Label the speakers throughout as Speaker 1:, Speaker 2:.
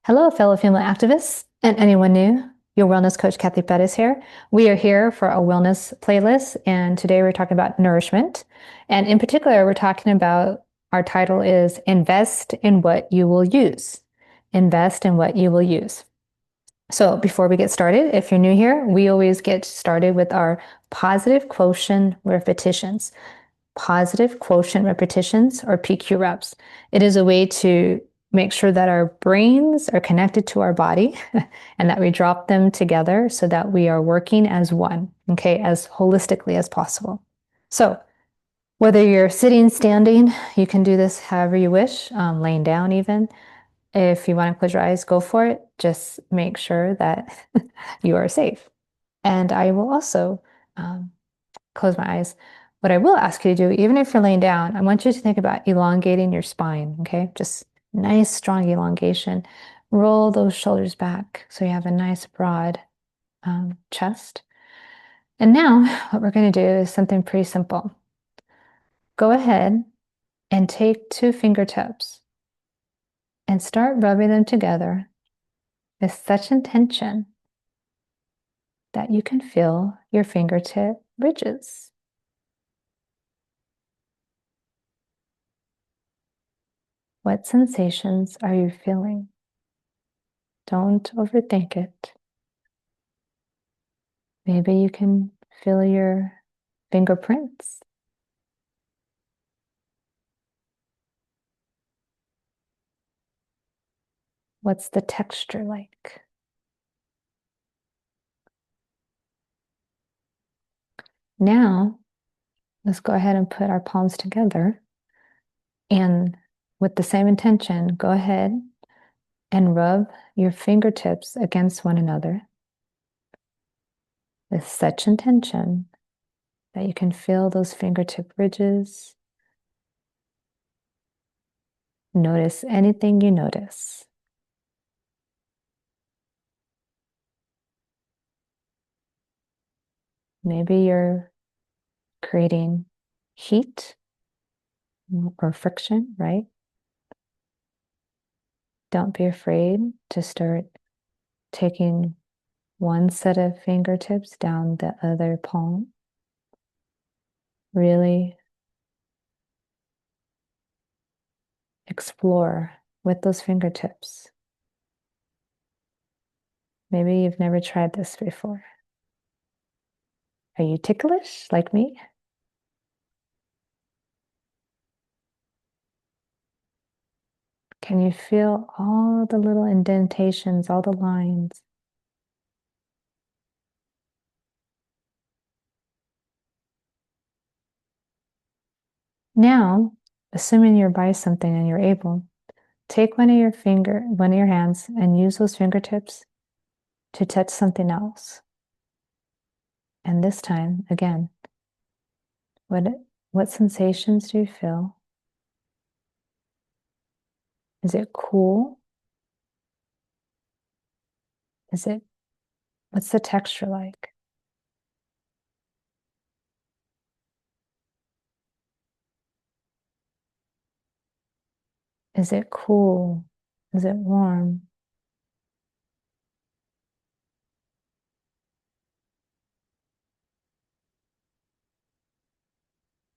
Speaker 1: Hello, fellow female activists and anyone new. Your wellness coach, Cathy here. We are here for a wellness playlist, and today we're talking about nourishment. And in particular, we're talking about our title is Invest in What You Will Use. Invest in what you will use. So before we get started, if you're new here, we always get started with our positive quotient repetitions. Positive quotient repetitions, or PQ reps. It is a way to make sure that our brains are connected to our body and that we drop them together so that we are working as one, okay, as holistically as possible. So whether you're sitting, standing, you can do this however you wish, laying down even. If you want to close your eyes, go for it. Just make sure that you are safe. And I will also close my eyes. What I will ask you to do, even if you're laying down, I want you to think about elongating your spine, okay? Just nice, strong elongation. Roll those shoulders back so you have a nice, broad chest. And now what we're going to do is something pretty simple. Go ahead and take two fingertips and start rubbing them together with such intention that you can feel your fingertip ridges. What sensations are you feeling? Don't overthink it. Maybe you can feel your fingerprints. What's the texture like? Now, let's go ahead and put our palms together. And with the same intention, go ahead and rub your fingertips against one another with such intention that you can feel those fingertip ridges. Notice anything you notice. Maybe you're creating heat or friction, right? Don't be afraid to start taking one set of fingertips down the other palm. Really explore with those fingertips. Maybe you've never tried this before. Are you ticklish like me? Can you feel all the little indentations, all the lines? Now, assuming you're by something and you're able, take one of your hands and use those fingertips to touch something else. And this time, again, what sensations do you feel? Is it cool? What's the texture like? Is it cool? Is it warm?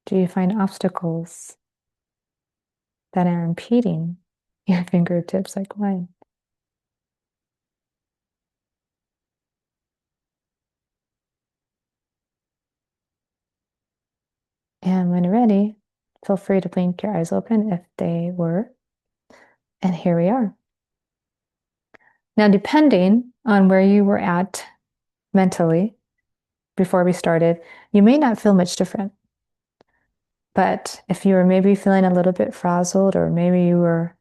Speaker 1: Do you find obstacles that are impeding your fingertips like mine? And when you're ready, feel free to blink your eyes open if they were. And here we are. Now, depending on where you were at mentally before we started, you may not feel much different. But if you were maybe feeling a little bit frazzled, or maybe you were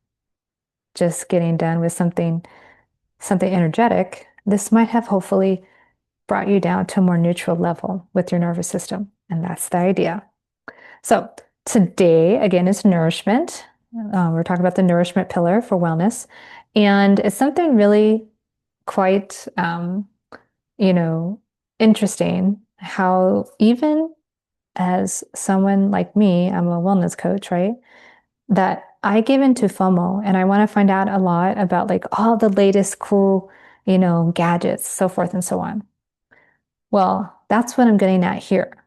Speaker 1: just getting done with something energetic, this might have hopefully brought you down to a more neutral level with your nervous system. And that's the idea. So today, again, is nourishment. We're talking about the nourishment pillar for wellness. And it's something really quite, interesting how even as someone like me, I'm a wellness coach, right? That I give into FOMO and I want to find out a lot about like all the latest cool, gadgets, so forth and so on. Well, that's what I'm getting at here.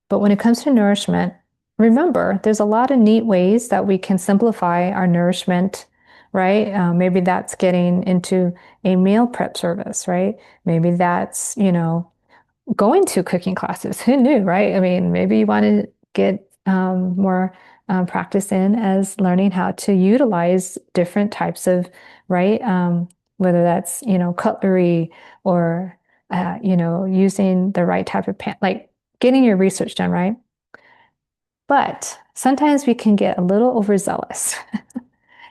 Speaker 1: But when it comes to nourishment, remember, there's a lot of neat ways that we can simplify our nourishment, right? Maybe that's getting into a meal prep service, right? Maybe that's, going to cooking classes. Who knew, right? I mean, maybe you want to get more practice in as learning how to utilize different types of, right? Whether that's, cutlery or, using the right type of pan, like getting your research done, right? But sometimes we can get a little overzealous.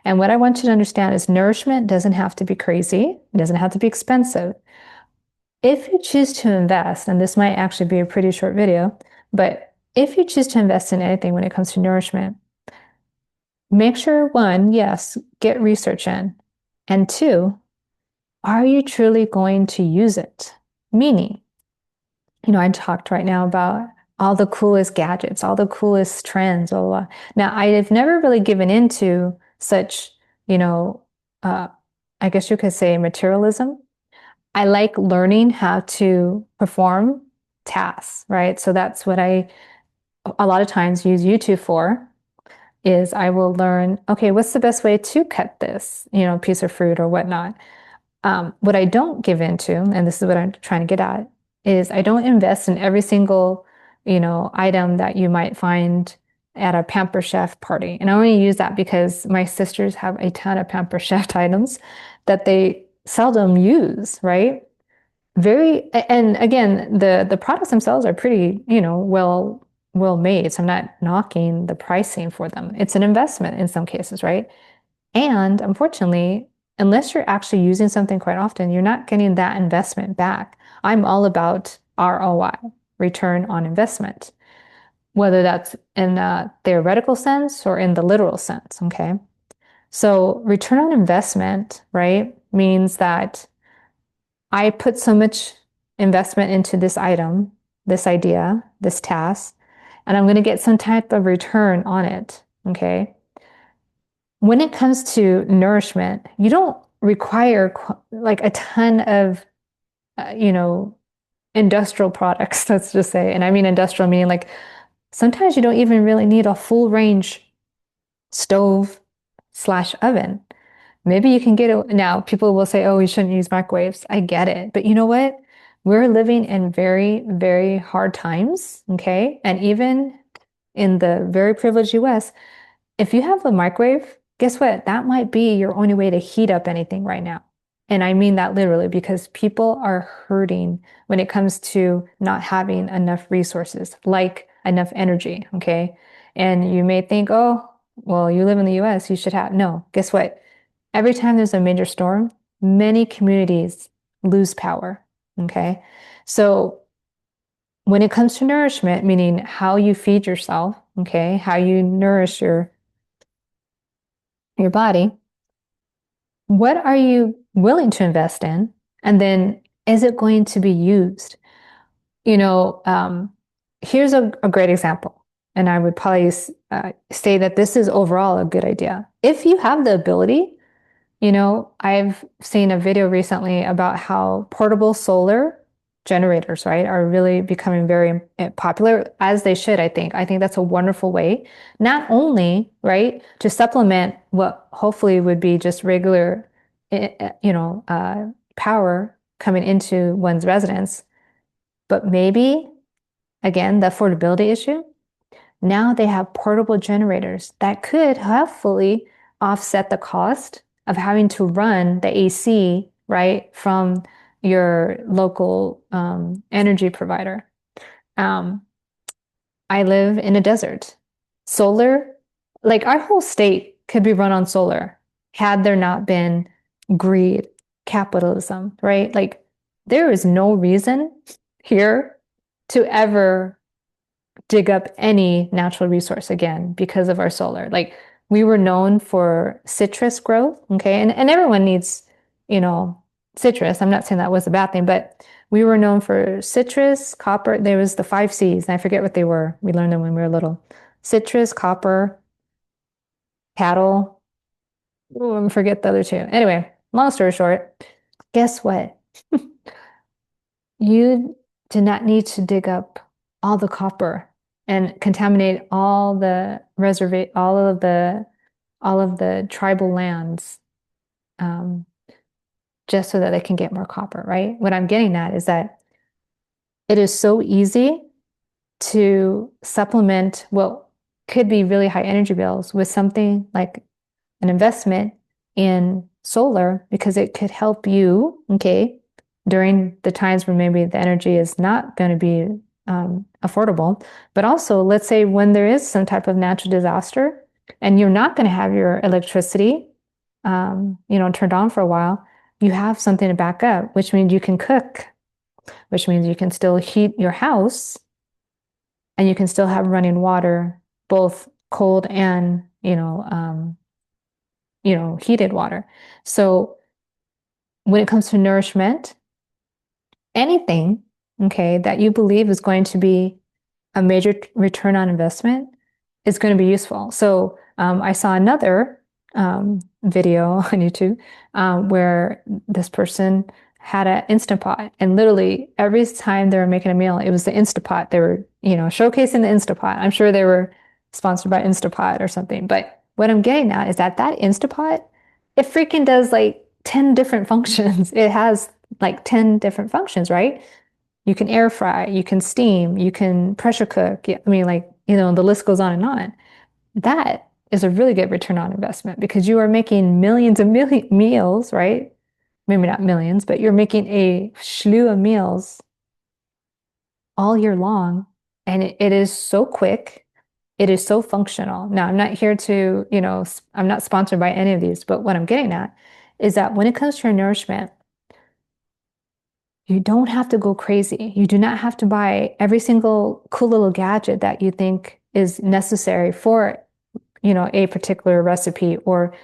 Speaker 1: And what I want you to understand is nourishment doesn't have to be crazy. It doesn't have to be expensive. If you choose to invest, and this might actually be a pretty short video, but if you choose to invest in anything when it comes to nourishment, make sure one, yes, get research in. And two, are you truly going to use it? Meaning, I talked right now about all the coolest gadgets, all the coolest trends, blah, blah, blah. Now, I have never really given into such, you know, uh, I guess you could say materialism. I like learning how to perform tasks, right? So that's what I a lot of times use YouTube for is I will learn, okay, what's the best way to cut this, piece of fruit or whatnot. What I don't give into, and this is what I'm trying to get at, is I don't invest in every single, item that you might find at a Pamper Chef party. And I only use that because my sisters have a ton of Pamper Chef items that they seldom use, right? And again, the products themselves are pretty, well made. So I'm not knocking the pricing for them. It's an investment in some cases, right? And unfortunately, unless you're actually using something quite often, you're not getting that investment back. I'm all about ROI, return on investment, whether that's in a theoretical sense or in the literal sense, okay? So return on investment, right, means that I put so much investment into this item, this idea, this task, and I'm going to get some type of return on it. Okay. When it comes to nourishment, you don't require like a ton of, industrial products, let's just say. And I mean industrial meaning like sometimes you don't even really need a full range stove slash oven. Maybe you can get it now. People will say, oh, you shouldn't use microwaves. I get it. But you know what? We're living in very, very hard times. Okay. And even in the very privileged US, if you have a microwave, guess what? That might be your only way to heat up anything right now. And I mean that literally because people are hurting when it comes to not having enough resources, like enough energy. Okay. And you may think, oh, well, you live in the US, you should have. No, guess what? Every time there's a major storm, many communities lose power. Okay. So when it comes to nourishment, meaning how you feed yourself, okay, how you nourish your body, what are you willing to invest in? And then is it going to be used? You know, here's a great example. And I would probably say that this is overall a good idea. If you have the ability, I've seen a video recently about how portable solar generators, right, are really becoming very popular, as they should, I think. I think that's a wonderful way, not only, right, to supplement what hopefully would be just regular, power coming into one's residence, but maybe, again, the affordability issue. Now they have portable generators that could hopefully offset the cost of having to run the AC, right, from your local energy provider. I live in a desert. Solar, like our whole state could be run on solar had there not been greed, capitalism, right? Like there is no reason here to ever dig up any natural resource again because of our solar. Like we were known for citrus growth, okay? And everyone needs, citrus. I'm not saying that was a bad thing, but we were known for citrus, copper. There was the 5 C's, and I forget what they were. We learned them when we were little. Citrus, copper, cattle. Oh, I forget the other two. Anyway, long story short, guess what? You do not need to dig up all the copper and contaminate all the reserva all of the tribal lands um, just so that they can get more copper, right? What I'm getting at is that it is so easy to supplement what could be really high energy bills with something like an investment in solar because it could help you, okay, during the times where maybe the energy is not going to be affordable. But also, let's say when there is some type of natural disaster and you're not going to have your electricity, turned on for a while, you have something to back up, which means you can cook, which means you can still heat your house and you can still have running water, both cold and, heated water. So when it comes to nourishment, anything, okay, that you believe is going to be a major return on investment is going to be useful. So I saw another video on YouTube where this person had an Instant Pot, and literally every time they were making a meal, it was the Instant Pot. They were, showcasing the Instant Pot. I'm sure they were sponsored by Instant Pot or something. But what I'm getting at is that Instant Pot, it freaking does like 10 different functions. It has like 10 different functions, right? You can air fry, you can steam, you can pressure cook. I mean, like, the list goes on and on. That is a really good return on investment because you are making millions of meals, right? Maybe not millions, but you're making a slew of meals all year long. And it is so quick. It is so functional. Now, I'm not here to, I'm not sponsored by any of these, but what I'm getting at is that when it comes to your nourishment, you don't have to go crazy. You do not have to buy every single cool little gadget that you think is necessary for, a particular recipe or,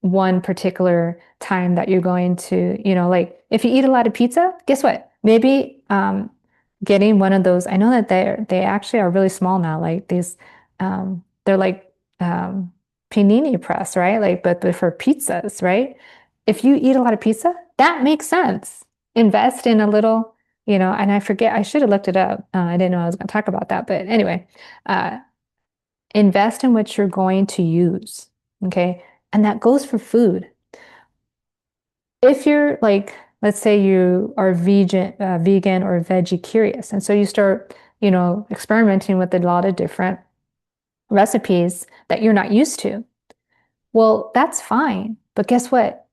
Speaker 1: one particular time that you're going to, like if you eat a lot of pizza, guess what? Maybe getting one of those, I know that they actually are really small now, like these, they're like panini press, right? Like, but for pizzas, right? If you eat a lot of pizza, that makes sense. Invest in a little, and I forget, I should have looked it up. I didn't know I was going to talk about that. But anyway, invest in what you're going to use. Okay. And that goes for food. If you're like, let's say you are vegan or veggie curious, and so you start, experimenting with a lot of different recipes that you're not used to. Well, that's fine. But guess what?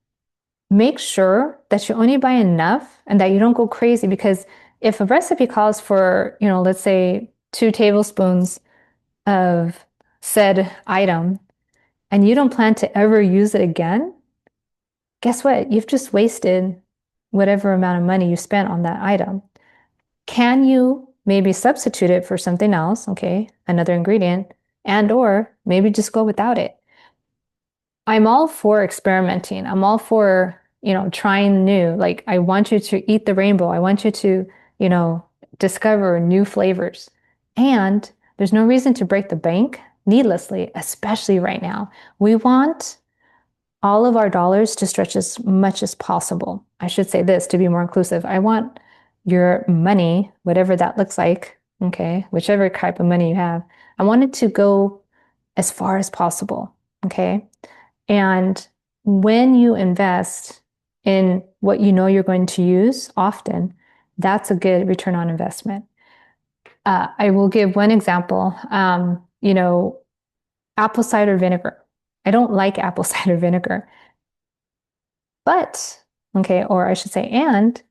Speaker 1: Make sure that you only buy enough and that you don't go crazy because if a recipe calls for, let's say 2 tablespoons of said item and you don't plan to ever use it again, guess what? You've just wasted whatever amount of money you spent on that item. Can you maybe substitute it for something else, okay, another ingredient, and or maybe just go without it? I'm all for experimenting. I'm all for, trying new. Like I want you to eat the rainbow. I want you to, discover new flavors. And there's no reason to break the bank needlessly, especially right now. We want all of our dollars to stretch as much as possible. I should say this to be more inclusive. I want your money, whatever that looks like, okay, whichever type of money you have, I want it to go as far as possible, okay? And when you invest in what you know you're going to use often, that's a good return on investment. I will give one example. Apple cider vinegar. I don't like apple cider vinegar, but, okay, or I should say, and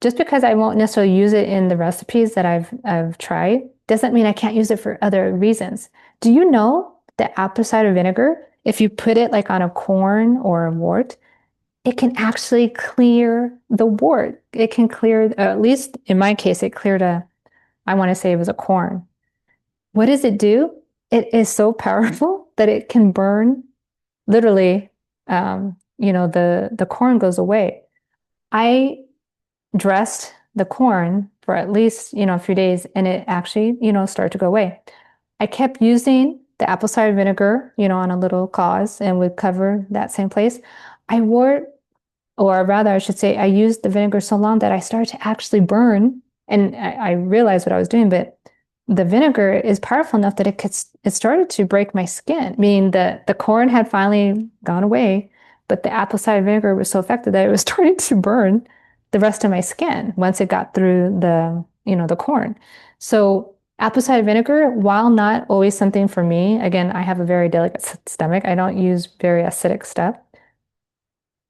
Speaker 1: just because I won't necessarily use it in the recipes that I've tried doesn't mean I can't use it for other reasons. Do you know that apple cider vinegar, if you put it like on a corn or a wart, it can actually clear the wart. It can clear, at least in my case, it cleared I want to say it was a corn. What does it do? It is so powerful that it can burn literally, the corn goes away. I dressed the corn for at least, a few days and it actually, started to go away. I kept using the apple cider vinegar, on a little gauze and would cover that same place. I wore it, or rather, I should say, I used the vinegar so long that I started to actually burn. And I realized what I was doing, but the vinegar is powerful enough that it started to break my skin, meaning the corn had finally gone away, but the apple cider vinegar was so effective that it was starting to burn the rest of my skin once it got through the corn. So apple cider vinegar, while not always something for me, again, I have a very delicate stomach. I don't use very acidic stuff.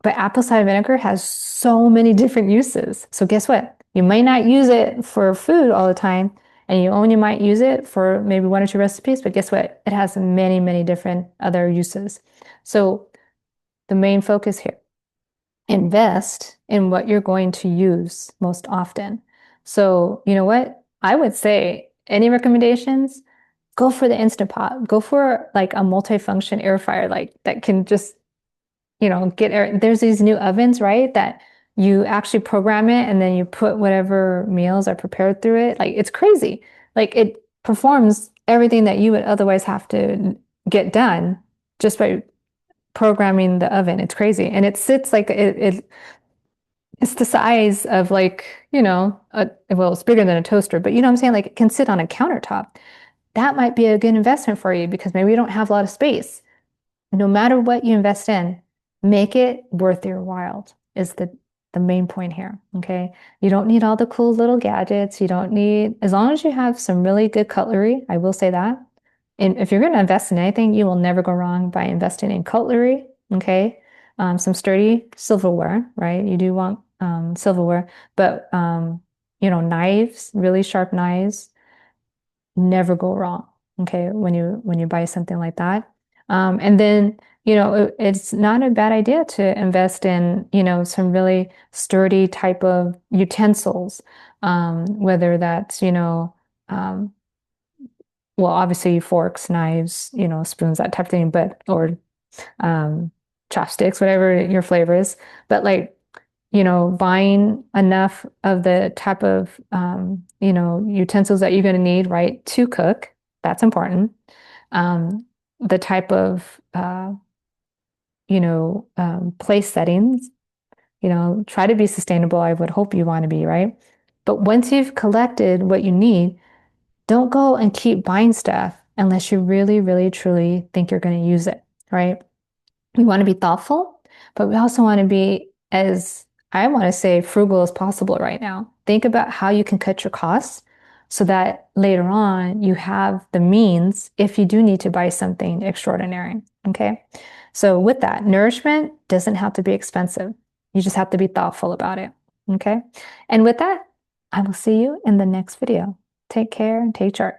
Speaker 1: But apple cider vinegar has so many different uses. So guess what? You might not use it for food all the time, and you only might use it for maybe one or two recipes, but guess what? It has many, many different other uses. So the main focus here, invest in what you're going to use most often. So you know what? I would say any recommendations, go for the Instant Pot. Go for like a multifunction air fryer, like that can just get air. There's these new ovens, right? That you actually program it and then you put whatever meals are prepared through it. Like it's crazy. Like it performs everything that you would otherwise have to get done just by programming the oven. It's crazy. And it sits like it's the size of like, well, it's bigger than a toaster, but you know what I'm saying? Like it can sit on a countertop. That might be a good investment for you because maybe you don't have a lot of space. No matter what you invest in, make it worth your while is the main point here. Okay. You don't need all the cool little gadgets. You don't need, as long as you have some really good cutlery, I will say that. And if you're going to invest in anything, you will never go wrong by investing in cutlery. Okay. Some sturdy silverware, right? You do want silverware, but knives, really sharp knives, never go wrong. Okay, when you buy something like that. And then, it's not a bad idea to invest in, some really sturdy type of utensils, whether that's, well, obviously forks, knives, spoons, that type of thing, or um, chopsticks, whatever your flavor is. But like, buying enough of the type of, utensils that you're going to need, right, to cook. That's important. The type of, place settings, try to be sustainable. I would hope you want to be, right? But once you've collected what you need, don't go and keep buying stuff unless you really, really, truly think you're going to use it, right? We want to be thoughtful, but we also want to be, as I want to say, frugal as possible right now. Think about how you can cut your costs so that later on you have the means if you do need to buy something extraordinary. Okay. So with that, nourishment doesn't have to be expensive. You just have to be thoughtful about it. Okay. And with that, I will see you in the next video. Take care and take charge.